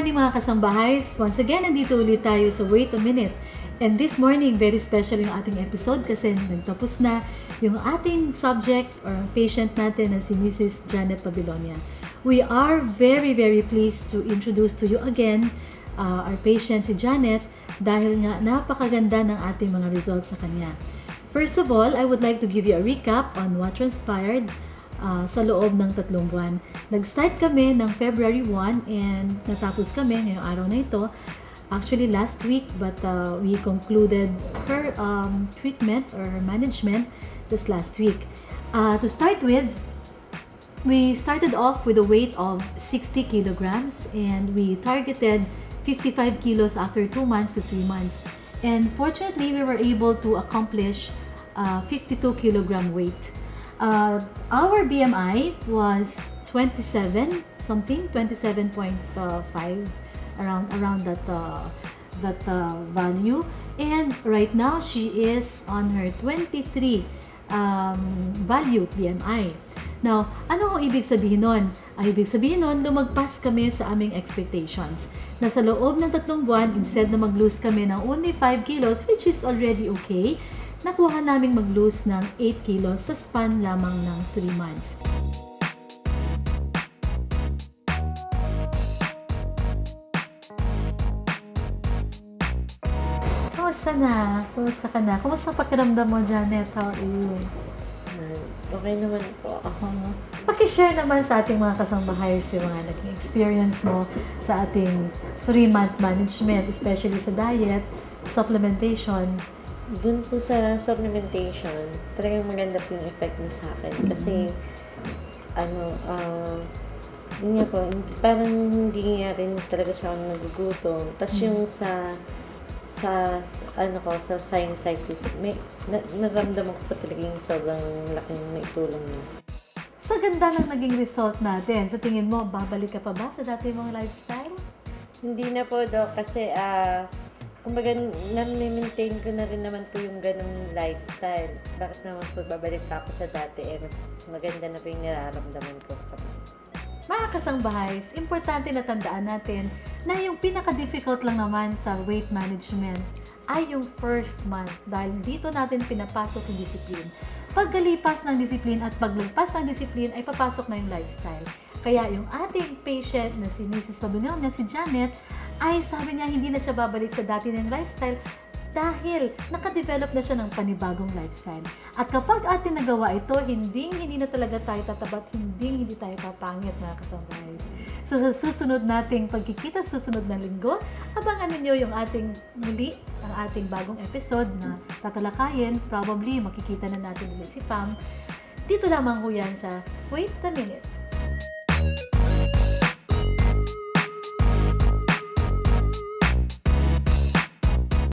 morning mga kasambahays! Once again, nandito ulit tayo sa Wait a Minute. And this morning, very special yung ating episode kasi nagtapos na yung ating subject or patient natin na si Mrs. Janet Pabilonia. We are very, very pleased to introduce to you again our patient si Janet dahil nga napakaganda ng ating mga results sa kanya. First of all, I would like to give you a recap on what transpired sa loob ng 3 buwan. Nag-start kami ng February 1 and natapos kami ngayong araw na ito. Actually last week, but we concluded her treatment or management just last week. To start with, we started off with a weight of 60 kilograms and we targeted 55 kilos after 2 months to 3 months. And fortunately, we were able to accomplish 52 kilogram weight. Our BMI was 27 something, 27.5, around that value. And right now she is on her 23 value BMI. Now, ano ang ibig sabihin nun? Ang ibig sabihin nun, lumagpas kami sa aming expectations. Na sa loob ng 3 buwan, instead na mag-lose kami ng only 5 kilos, which is already okay, nakuha naming mag-lose ng 8 kilos sa span lamang ng 3 months. Kumusta na? Kumusta ka na? Kumusta pakiramdam mo, Janet? How are you? Okay naman po. Pakishare naman sa ating mga kasambahay yung mga naging experience mo sa ating 3-month management, especially sa diet, supplementation. Doon po sa supplementation, talagang maganda po yung effect niya sa akin. Kasi, yun nga po, parang hindi nga rin talaga siya akong nagugutom. Tapos yung sa sinusitis, naramdaman ko pa talaga yung sobrang laking maitulong niya. Sa ganda ng naging result natin, sa tingin mo, babalik ka pa ba sa dati mong lifestyle? Hindi na po, Doc, kasi kumbaga, na-maintain ko na rin naman po yung ganong lifestyle. Bakit naman po babalik pa ako sa dati? Mas maganda na po yung nararamdaman ko sa mga kasangbahays, importante na tandaan natin na yung pinaka-difficult lang naman sa weight management ay yung first month dahil dito natin pinapasok yung discipline. Pagkalipas ng discipline at paglagpas ng discipline ay papasok na yung lifestyle. Kaya yung ating patient na si Mrs. Pabilonia, si Janet, ay sabi niya hindi na siya babalik sa dati ng lifestyle dahil nakadevelop na siya ng panibagong lifestyle. At kapag atin nagawa ito, hindi na talaga tayo tatabat, hindi tayo papangit, mga kasambahay. So sa susunod nating pagkikita, susunod na linggo, abangan ninyo yung ating muli, ang ating bagong episode na tatalakayin. Probably makikita na natin ulit si Pam. Dito lamang ho yan sa Wait a Minute.